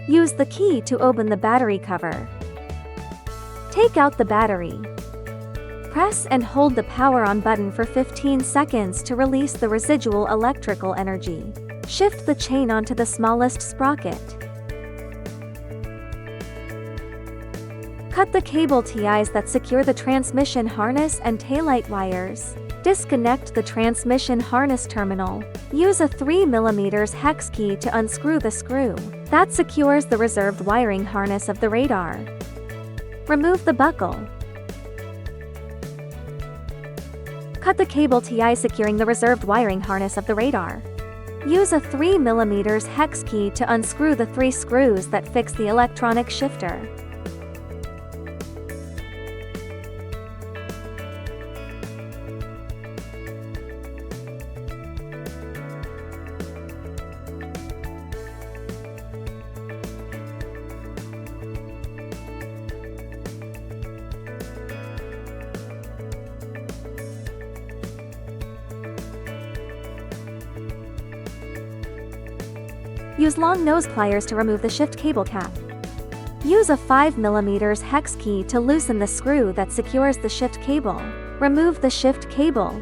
Use the key to open the battery cover. Take out the battery. Press and hold the power on button for 15 seconds to release the residual electrical energy. Shift the chain onto the smallest sprocket. Cut the cable ties that secure the transmission harness and taillight wires. Disconnect the transmission harness terminal. Use a 3 mm hex key to unscrew the screw that secures the reserved wiring harness of the radar. Remove the buckle. Cut the cable tie securing the reserved wiring harness of the radar. Use a 3 mm hex key to unscrew the 3 screws that fix the electronic shifter. Use long nose pliers to remove the shift cable cap. Use a 5 mm hex key to loosen the screw that secures the shift cable. Remove the shift cable.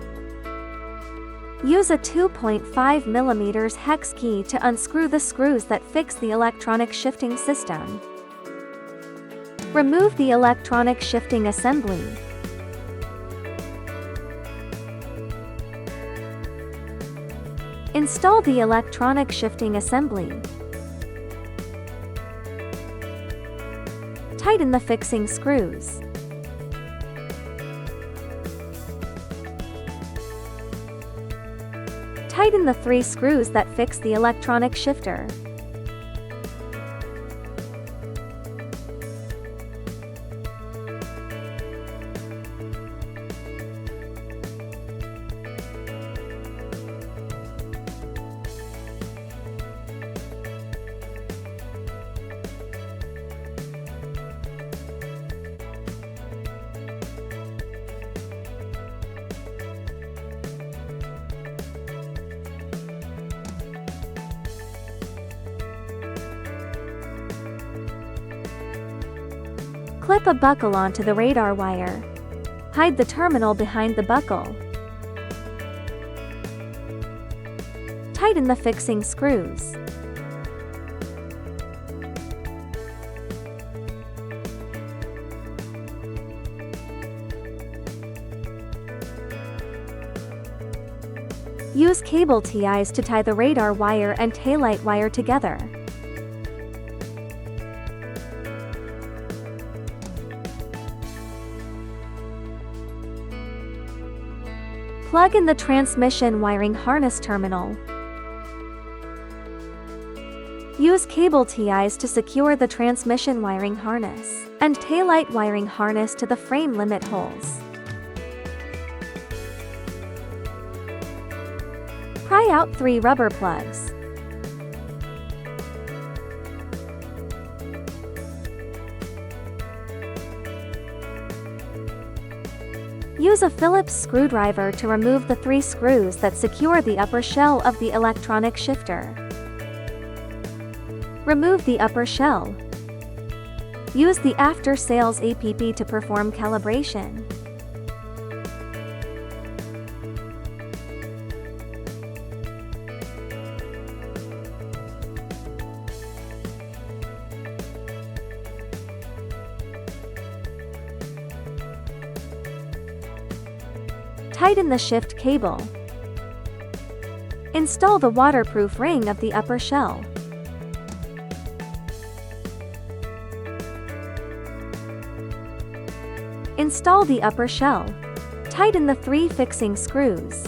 Use a 2.5 mm hex key to unscrew the screws that fix the electronic shifting system. Remove the electronic shifting assembly. Install the electronic shifting assembly. Tighten the fixing screws. Tighten the 3 screws that fix the electronic shifter. Clip a buckle onto the radar wire. Hide the terminal behind the buckle. Tighten the fixing screws. Use cable ties to tie the radar wire and taillight wire together. Plug in the transmission wiring harness terminal. Use cable ties to secure the transmission wiring harness and taillight wiring harness to the frame limit holes. Pry out 3 rubber plugs. Use a Phillips screwdriver to remove the 3 screws that secure the upper shell of the electronic shifter. Remove the upper shell. Use the after-sales APP to perform calibration. Tighten the shift cable. Install the waterproof ring of the upper shell. Install the upper shell. Tighten the 3 fixing screws.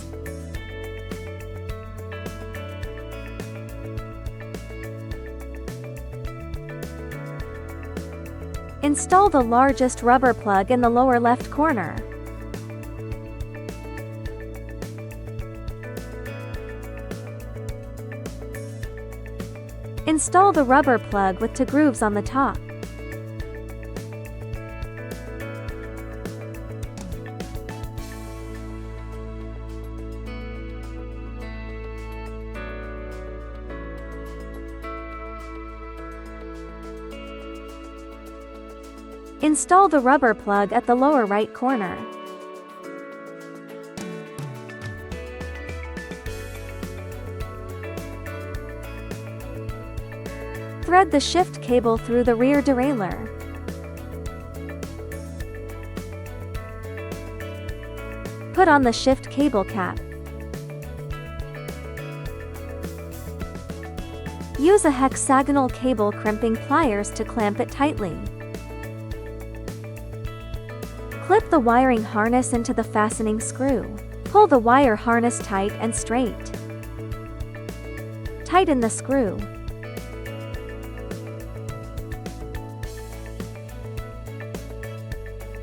Install the largest rubber plug in the lower left corner. Install the rubber plug with 2 grooves on the top. Install the rubber plug at the lower right corner. Thread the shift cable through the rear derailleur. Put on the shift cable cap. Use a hexagonal cable crimping pliers to clamp it tightly. Clip the wiring harness into the fastening screw. Pull the wire harness tight and straight. Tighten the screw.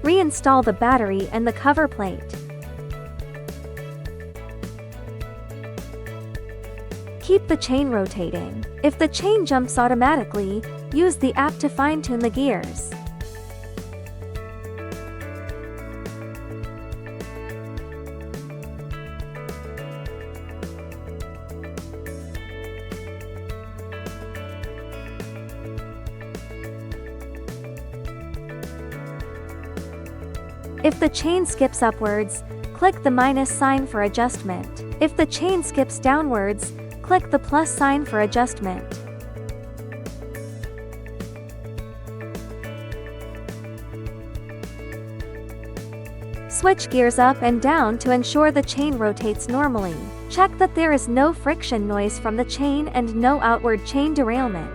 Reinstall the battery and the cover plate. Keep the chain rotating. If the chain jumps automatically, use the app to fine-tune the gears. If the chain skips upwards, click the minus sign for adjustment. If the chain skips downwards, click the plus sign for adjustment. Switch gears up and down to ensure the chain rotates normally. Check that there is no friction noise from the chain and no outward chain derailment.